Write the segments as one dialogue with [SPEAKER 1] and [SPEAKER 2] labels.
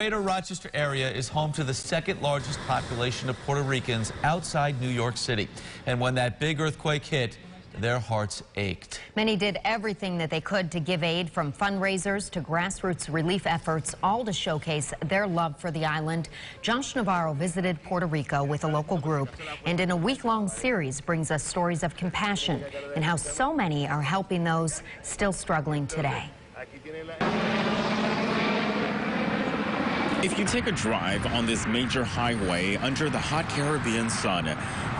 [SPEAKER 1] Greater Rochester area is home to the second largest population of Puerto Ricans outside New York City. And when that big earthquake hit, their hearts ached.
[SPEAKER 2] Many did everything that they could to give aid, from fundraisers to grassroots relief efforts, all to showcase their love for the island. Josh Navarro visited Puerto Rico with a local group, and in a week-long series brings us stories of compassion and how so many are helping those still struggling today.
[SPEAKER 3] If you take a drive on this major highway under the hot Caribbean sun,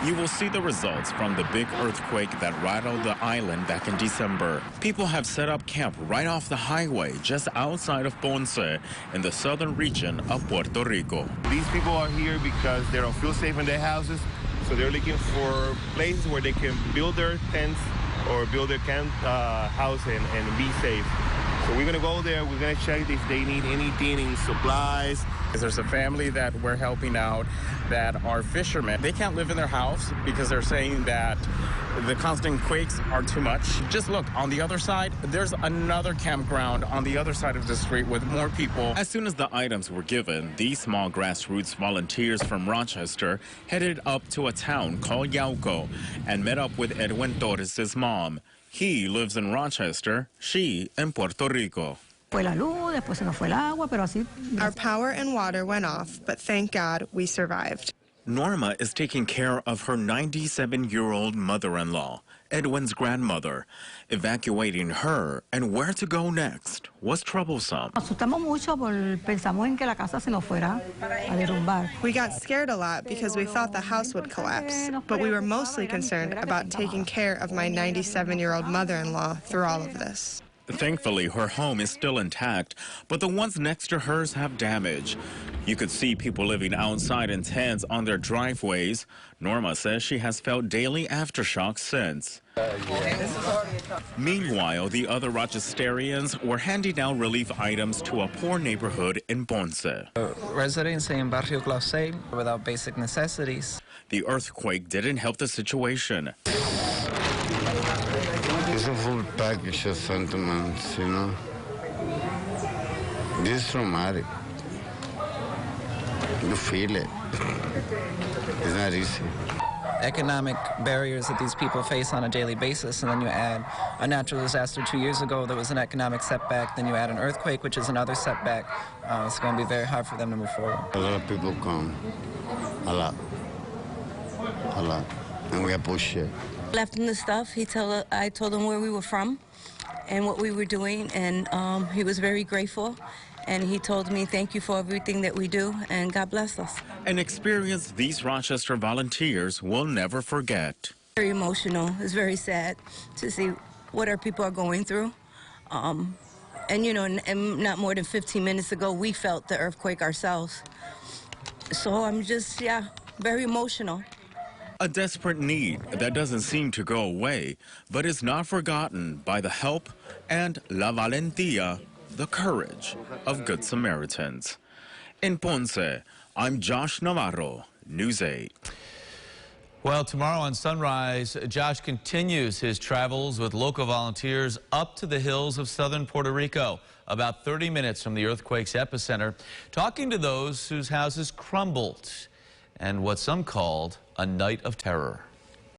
[SPEAKER 3] you will see the results from the big earthquake that rattled the island back in December. People have set up camp right off the highway just outside of Ponce in the southern region of Puerto Rico.
[SPEAKER 4] These people are here because they don't feel safe in their houses, so they're looking for places where they can build their tents or build their camp house and be safe. So we're going to go there, we're going to check if they need anything in supplies.
[SPEAKER 3] There's a family that we're helping out that are fishermen. They can't live in their house because they're saying that the constant quakes are too much. Just look, on the other side, there's another campground on the other side of the street with more people. As soon as the items were given, these small grassroots volunteers from Rochester headed up to a town called Yauco and met up with Edwin Torres' mom. He lives in Rochester, she in Puerto Rico.
[SPEAKER 5] Our power and water went off, but thank God we survived.
[SPEAKER 3] Norma is taking care of her 97-year-old mother-in-law, Edwin's grandmother. Evacuating her and where to go next was troublesome.
[SPEAKER 5] We got scared a lot because we thought the house would collapse, but we were mostly concerned about taking care of my 97-year-old mother-in-law through all of this.
[SPEAKER 3] Thankfully, her home is still intact, but the ones next to hers have damage. You could see people living outside in tents on their driveways. Norma says she has felt daily aftershocks since. Meanwhile, the other Rochesterians were handing out relief items to a poor neighborhood in Ponce.
[SPEAKER 6] Residents in Barrio Clausé without basic necessities.
[SPEAKER 3] The earthquake didn't help the situation.
[SPEAKER 7] It's a full package of sentiments, you know. This is traumatic. You feel it. It's not easy.
[SPEAKER 6] Economic barriers that these people face on a daily basis, and then you add a natural disaster 2 years ago that was an economic setback, then you add an earthquake, which is another setback. It's going to be very hard for them to move forward.
[SPEAKER 7] A lot of people come. A lot. A lot. And we appreciate it.
[SPEAKER 8] Left him the stuff. I told him where we were from and what we were doing, and he was very grateful. And he told me, thank you for everything that we do, and God bless us.
[SPEAKER 3] An experience these Rochester volunteers will never forget.
[SPEAKER 8] Very emotional. It's very sad to see what our people are going through. And, you know, and not more than 15 minutes ago, we felt the earthquake ourselves. So I'm just, very emotional.
[SPEAKER 3] A desperate need that doesn't seem to go away, but is not forgotten by the help and la valentía, the courage of Good Samaritans. In Ponce, I'm Josh Navarro, News 8.
[SPEAKER 1] Well, tomorrow on Sunrise, Josh continues his travels with local volunteers up to the hills of southern Puerto Rico, about 30 minutes from the earthquake's epicenter, talking to those whose houses crumbled and what some called a night of terror.